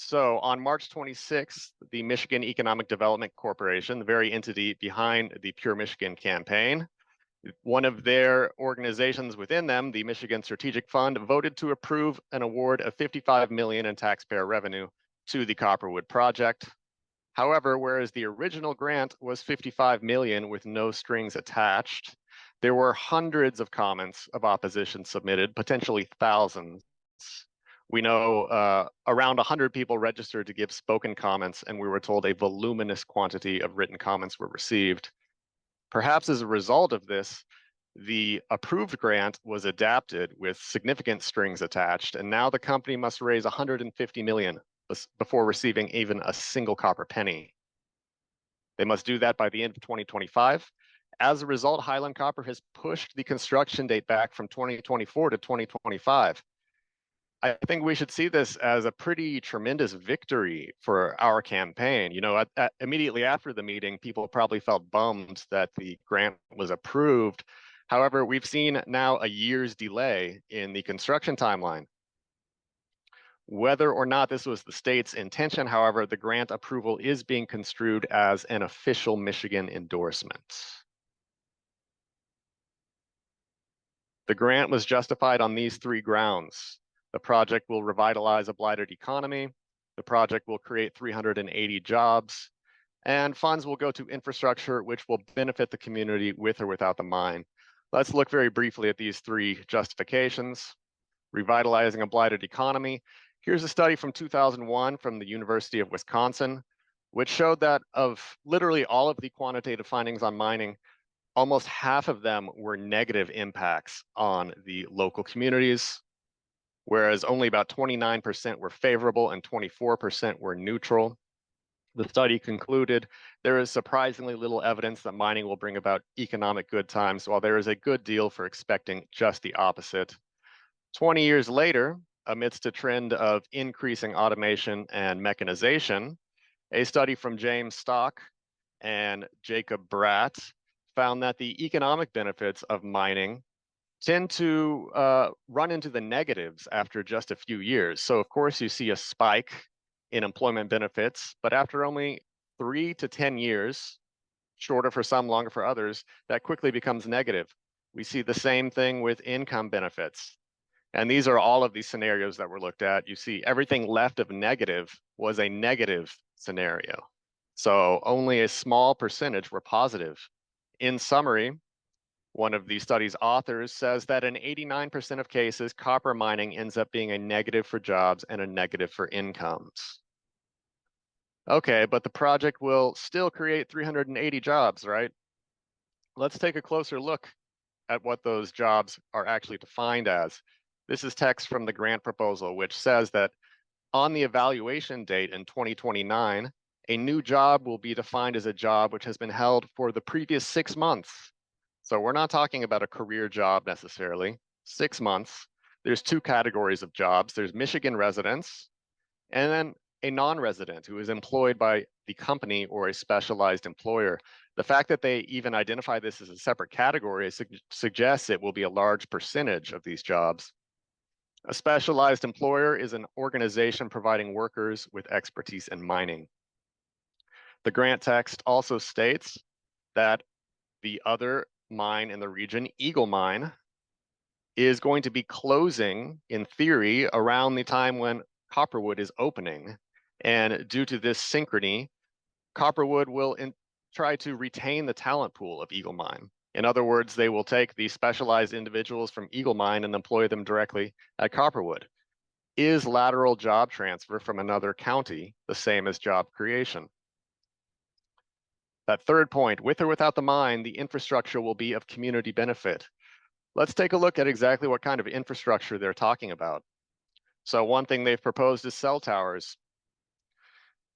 So on March 26th, the Michigan Economic Development Corporation, the very entity behind the Pure Michigan campaign, one of their organizations within them, the Michigan Strategic Fund, voted to approve an award of $55 million in taxpayer revenue to the Copperwood project. However, whereas the original grant was $55 million with no strings attached, there were hundreds of comments of opposition submitted, potentially thousands. We know around 100 people registered to give spoken comments, and we were told a voluminous quantity of written comments were received. Perhaps as a result of this, the approved grant was adapted with significant strings attached, and now the company must raise $150 million before receiving even a single copper penny. They must do that by the end of 2025. As a result, Highland Copper has pushed the construction date back from 2024 to 2025. I think we should see this as a pretty tremendous victory for our campaign. You know, immediately after the meeting, people probably felt bummed that the grant was approved. However, we've seen now a year's delay in the construction timeline. Whether or not this was the state's intention, however, the grant approval is being construed as an official Michigan endorsement. The grant was justified on these three grounds. The project will revitalize a blighted economy. The project will create 380 jobs, and funds will go to infrastructure which will benefit the community with or without the mine. Let's look very briefly at these three justifications. Revitalizing a blighted economy. Here's a study from 2001 from the University of Wisconsin, which showed that of literally all of the quantitative findings on mining, almost half of them were negative impacts on the local communities, whereas only about 29% were favorable and 24% were neutral. The study concluded there is surprisingly little evidence that mining will bring about economic good times, while there is a good deal for expecting just the opposite. 20 years later, amidst a trend of increasing automation and mechanization, a study from James Stock and Jacob Bratt found that the economic benefits of mining tend to run into the negatives after just a few years. So of course you see a spike in employment benefits, but after only 3 to 10 years, shorter for some, longer for others, that quickly becomes negative. We see the same thing with income benefits. And these are all of these scenarios that were looked at. You see everything left of negative was a negative scenario. So only a small percentage were positive. In summary, one of the study's authors says that in 89% of cases, copper mining ends up being a negative for jobs and a negative for incomes. Okay, but the project will still create 380 jobs, right? Let's take a closer look at what those jobs are actually defined as. This is text from the grant proposal, which says that on the evaluation date in 2029, a new job will be defined as a job which has been held for the previous 6 months. So we're not talking about a career job necessarily. 6 months. There's two categories of jobs. There's Michigan residents, and then a non-resident who is employed by the company or a specialized employer. The fact that they even identify this as a separate category suggests it will be a large percentage of these jobs. A specialized employer is an organization providing workers with expertise in mining. The grant text also states that the other mine in the region, Eagle Mine, is going to be closing, in theory, around the time when Copperwood is opening. And due to this synchrony, Copperwood will try to retain the talent pool of Eagle Mine. In other words, they will take the specialized individuals from Eagle Mine and employ them directly at Copperwood. Is lateral job transfer from another county the same as job creation? That third point, with or without the mine, the infrastructure will be of community benefit. Let's take a look at exactly what kind of infrastructure they're talking about. So one thing they've proposed is cell towers.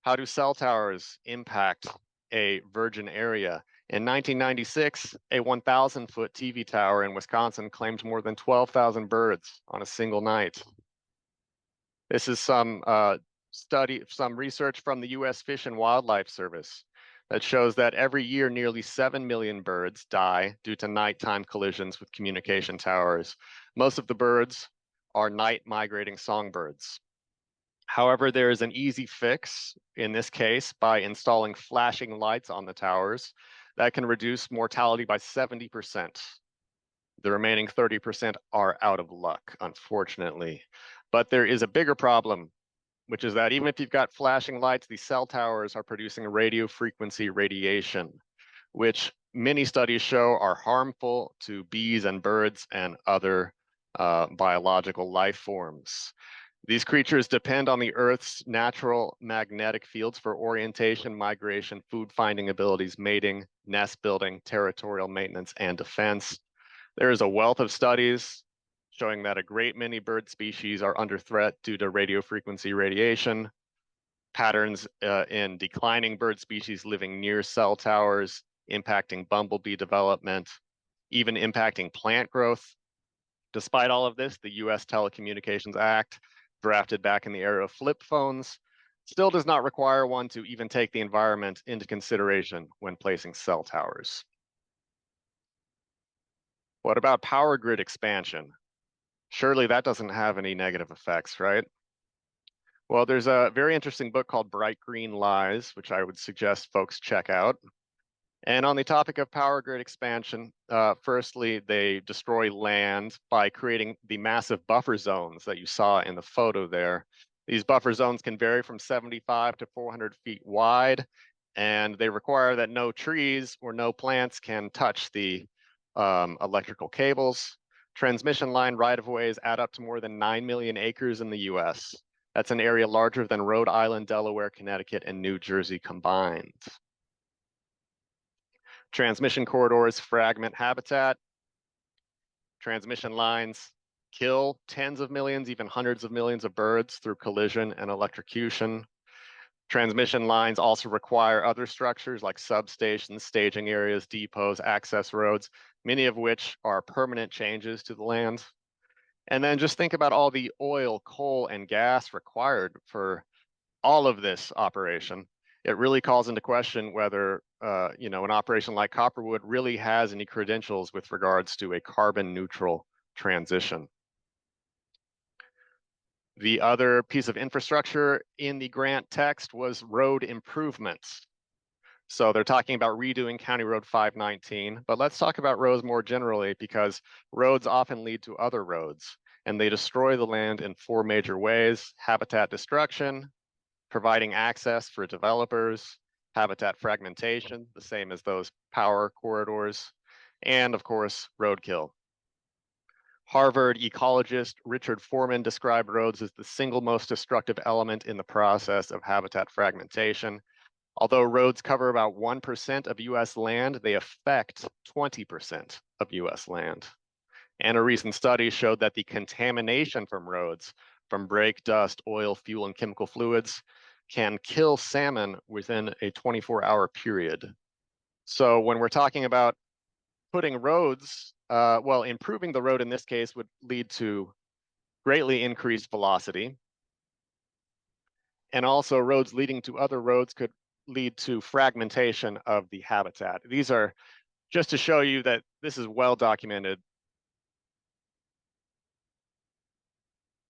How do cell towers impact a virgin area? In 1996, a 1,000-foot TV tower in Wisconsin claimed more than 12,000 birds on a single night. This is some research from the U.S. Fish and Wildlife Service that shows that every year nearly 7 million birds die due to nighttime collisions with communication towers. Most of the birds are night migrating songbirds. However, there is an easy fix in this case by installing flashing lights on the towers that can reduce mortality by 70%. The remaining 30% are out of luck, unfortunately. But there is a bigger problem, which is that even if you've got flashing lights, these cell towers are producing radio frequency radiation, which many studies show are harmful to bees and birds and other biological life forms. These creatures depend on the Earth's natural magnetic fields for orientation, migration, food finding abilities, mating, nest building, territorial maintenance, and defense. There is a wealth of studies showing that a great many bird species are under threat due to radio frequency radiation, patterns in declining bird species living near cell towers, impacting bumblebee development, even impacting plant growth. Despite all of this, the US Telecommunications Act, drafted back in the era of flip phones, still does not require one to even take the environment into consideration when placing cell towers. What about power grid expansion? Surely that doesn't have any negative effects, right? Well, there's a very interesting book called Bright Green Lies, which I would suggest folks check out. And on the topic of power grid expansion, firstly, they destroy land by creating the massive buffer zones that you saw in the photo there. These buffer zones can vary from 75 to 400 feet wide, and they require that no trees or no plants can touch the electrical cables. Transmission line right-of-ways add up to more than 9 million acres in the US. That's an area larger than Rhode Island, Delaware, Connecticut, and New Jersey combined. Transmission corridors fragment habitat. Transmission lines kill tens of millions, even hundreds of millions of birds through collision and electrocution. Transmission lines also require other structures like substations, staging areas, depots, access roads, many of which are permanent changes to the land. And then just think about all the oil, coal, and gas required for all of this operation. It really calls into question whether an operation like Copperwood really has any credentials with regards to a carbon neutral transition. The other piece of infrastructure in the grant text was road improvements. So they're talking about redoing County Road 519, but let's talk about roads more generally because roads often lead to other roads and they destroy the land in four major ways: habitat destruction, providing access for developers, habitat fragmentation, the same as those power corridors, and of course, roadkill. Harvard ecologist Richard Foreman described roads as the single most destructive element in the process of habitat fragmentation. Although roads cover about 1% of US land, they affect 20% of US land. And a recent study showed that the contamination from roads, from brake dust, oil, fuel, and chemical fluids, can kill salmon within a 24-hour period. So when we're talking about putting roads, improving the road in this case would lead to greatly increased velocity. And also roads leading to other roads could lead to fragmentation of the habitat. These are just to show you that this is well documented.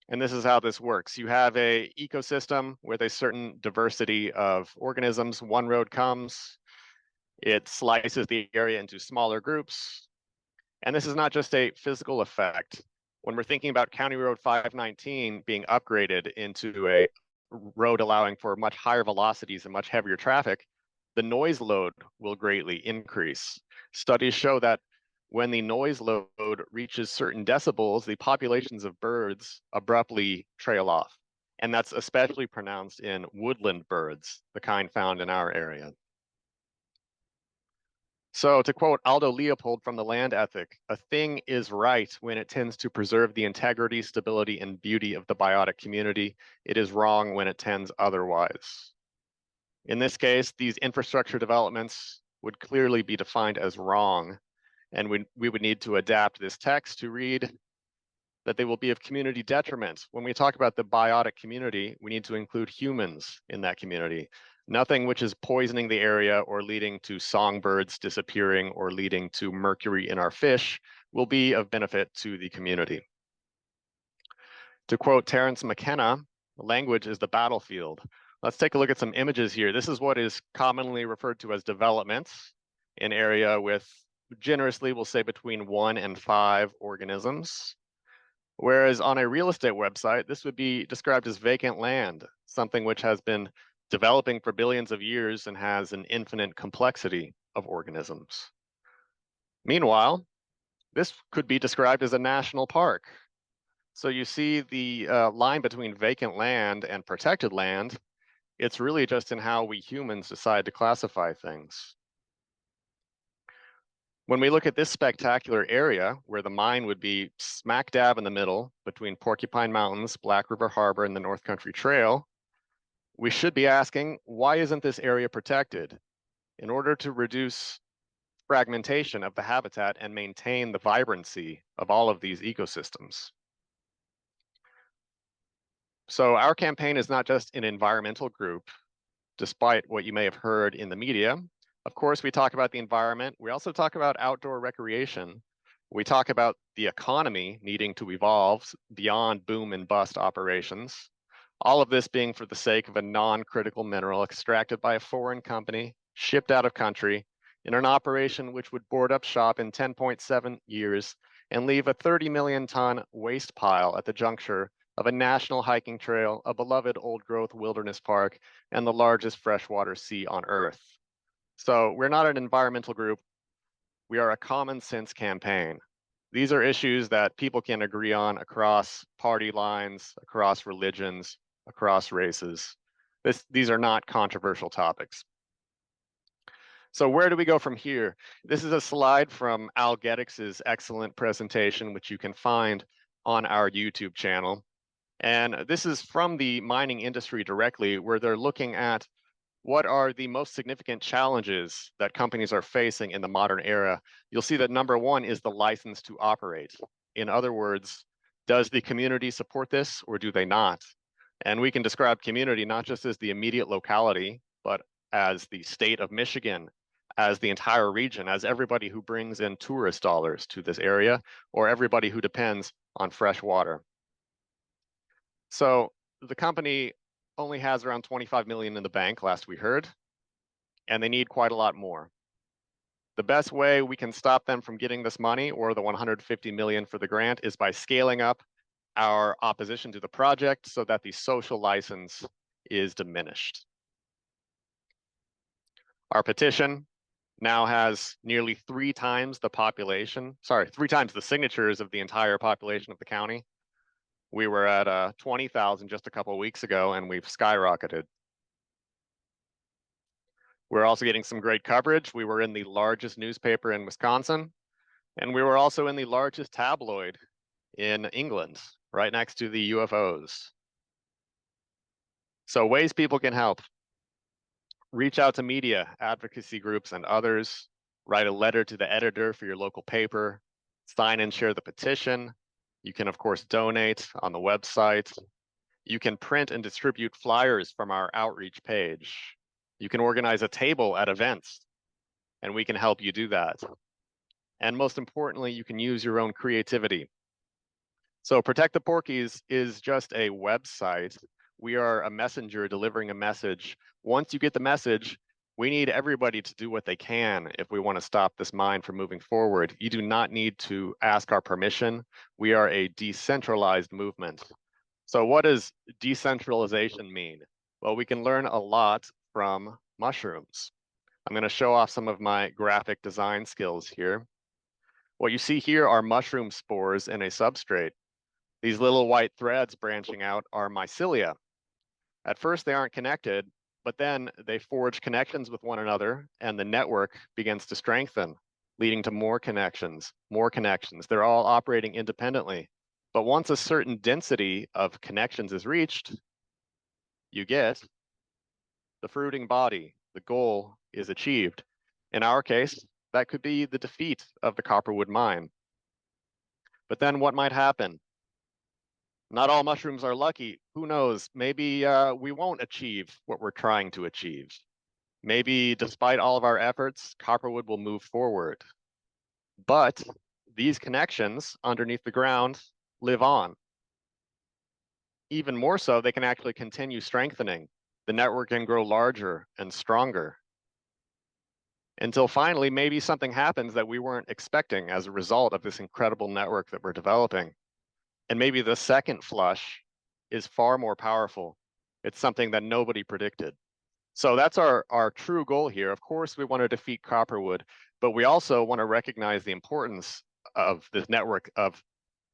And this is how this works. You have a ecosystem with a certain diversity of organisms. One road comes, it slices the area into smaller groups. And this is not just a physical effect. When we're thinking about County Road 519 being upgraded into a road allowing for much higher velocities and much heavier traffic, the noise load will greatly increase. Studies show that when the noise load reaches certain decibels, the populations of birds abruptly trail off. And that's especially pronounced in woodland birds, the kind found in our area. So to quote Aldo Leopold from The Land Ethic, a thing is right when it tends to preserve the integrity, stability, and beauty of the biotic community. It is wrong when it tends otherwise. In this case, these infrastructure developments would clearly be defined as wrong, and we would need to adapt this text to read that they will be of community detriment. When we talk about the biotic community, we need to include humans in that community. Nothing which is poisoning the area or leading to songbirds disappearing or leading to mercury in our fish will be of benefit to the community. To quote Terence McKenna, Language is the battlefield. Let's take a look at some images here. This is what is commonly referred to as developments, an area with, generously we'll say, between 1 and 5 organisms. Whereas on a real estate website, this would be described as vacant land, something which has been developing for billions of years and has an infinite complexity of organisms. Meanwhile, this could be described as a national park. So you see the line between vacant land and protected land. It's really just in how we humans decide to classify things. When we look at this spectacular area where the mine would be smack dab in the middle between Porcupine Mountains, Black River Harbor, and the North Country Trail, we should be asking, why isn't this area protected? In order to reduce fragmentation of the habitat and maintain the vibrancy of all of these ecosystems. So our campaign is not just an environmental group, despite what you may have heard in the media. Of course, we talk about the environment. We also talk about outdoor recreation. We talk about the economy needing to evolve beyond boom and bust operations. All of this being for the sake of a non-critical mineral extracted by a foreign company, shipped out of country, in an operation which would board up shop in 10.7 years and leave a 30 million ton waste pile at the juncture of a national hiking trail, a beloved old growth wilderness park, and the largest freshwater sea on Earth. So we're not an environmental group. We are a common sense campaign. These are issues that people can agree on across party lines, across religions, across races. These are not controversial topics. So where do we go from here? This is a slide from Al Geddix's excellent presentation, which you can find on our YouTube channel. And this is from the mining industry directly, where they're looking at what are the most significant challenges that companies are facing in the modern era. You'll see that number one is the license to operate. In other words, does the community support this or do they not? And we can describe community not just as the immediate locality, but as the state of Michigan, as the entire region, as everybody who brings in tourist dollars to this area, or everybody who depends on fresh water. So the company only has around 25 million in the bank, last we heard, and they need quite a lot more. The best way we can stop them from getting this money, or the 150 million for the grant, is by scaling up our opposition to the project so that the social license is diminished. Our petition now has nearly 3 times the population, 3 times the signatures of the entire population of the county. We were at 20,000 just a couple of weeks ago, and we've skyrocketed. We're also getting some great coverage. We were in the largest newspaper in Wisconsin, and we were also in the largest tabloid in England, right next to the UFOs. So ways people can help. Reach out to media, advocacy groups, and others. Write a letter to the editor for your local paper. Sign and share the petition. You can, of course, donate on the website. You can print and distribute flyers from our outreach page. You can organize a table at events, and we can help you do that. And most importantly, you can use your own creativity. So Protect the Porkies is just a website. We are a messenger delivering a message. Once you get the message, we need everybody to do what they can if we want to stop this mine from moving forward. You do not need to ask our permission. We are a decentralized movement. So what does decentralization mean? Well, we can learn a lot from mushrooms. I'm going to show off some of my graphic design skills here. What you see here are mushroom spores in a substrate. These little white threads branching out are mycelia. At first, they aren't connected, but then they forge connections with one another, and the network begins to strengthen, leading to more connections, more connections. They're all operating independently. But once a certain density of connections is reached, you get the fruiting body. The goal is achieved. In our case, that could be the defeat of the Copperwood mine. But then what might happen? Not all mushrooms are lucky. Who knows? Maybe we won't achieve what we're trying to achieve. Maybe despite all of our efforts, Copperwood will move forward. But these connections underneath the ground live on. even more so, they can actually continue strengthening. The network can grow larger and stronger until finally maybe something happens that we weren't expecting as a result of this incredible network that we're developing. And maybe the second flush is far more powerful. It's something that nobody predicted. So that's our true goal here. Of course, we want to defeat Copperwood, but we also want to recognize the importance of this network of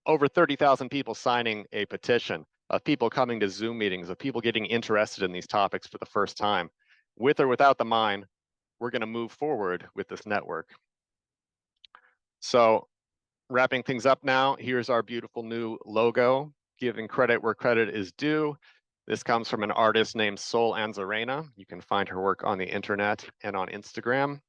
over 30,000 people signing a petition, of people coming to Zoom meetings, of people getting interested in these topics for the first time. With or without the mine, we're going to move forward with this network. So wrapping things up now, here's our beautiful new logo, giving credit where credit is due. This comes from an artist named Sol Anzarena. You can find her work on the internet and on Instagram.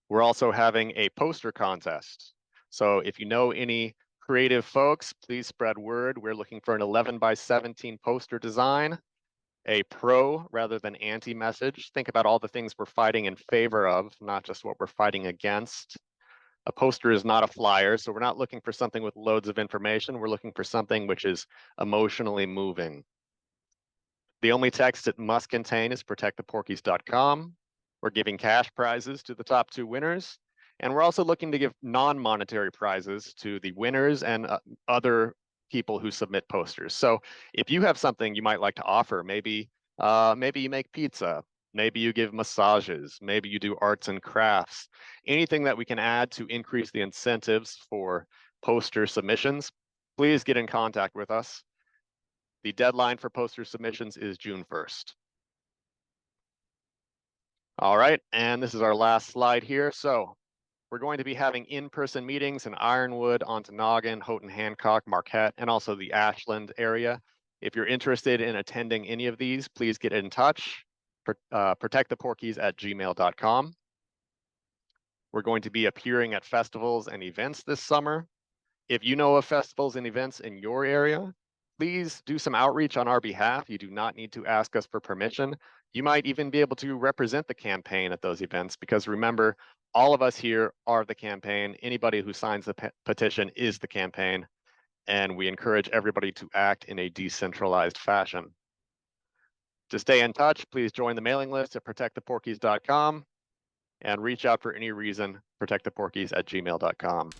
We're also having a poster contest. So if you know any creative folks, please spread word. We're looking for an 11x17 poster design, a pro rather than anti message. Think about all the things we're fighting in favor of, not just what we're fighting against. A poster is not a flyer, so we're not looking for something with loads of information. We're looking for something which is emotionally moving. The only text it must contain is protecttheporkies.com. We're giving cash prizes to the top 2 winners. And we're also looking to give non-monetary prizes to the winners and other people who submit posters. So if you have something you might like to offer, maybe you make pizza, maybe you give massages, maybe you do arts and crafts, anything that we can add to increase the incentives for poster submissions, please get in contact with us. The deadline for poster submissions is June 1st. All right, and this is our last slide here. So we're going to be having in-person meetings in Ironwood, Ontonagon, Houghton Hancock, Marquette, and also the Ashland area. If you're interested in attending any of these, please get in touch. Protecttheporkies@gmail.com. We're going to be appearing at festivals and events this summer. If you know of festivals and events in your area, please do some outreach on our behalf. You do not need to ask us for permission. You might even be able to represent the campaign at those events, because remember, all of us here are the campaign. Anybody who signs the petition is the campaign, and we encourage everybody to act in a decentralized fashion. To stay in touch, please join the mailing list at protecttheporkies.com and reach out for any reason, protecttheporkies@gmail.com.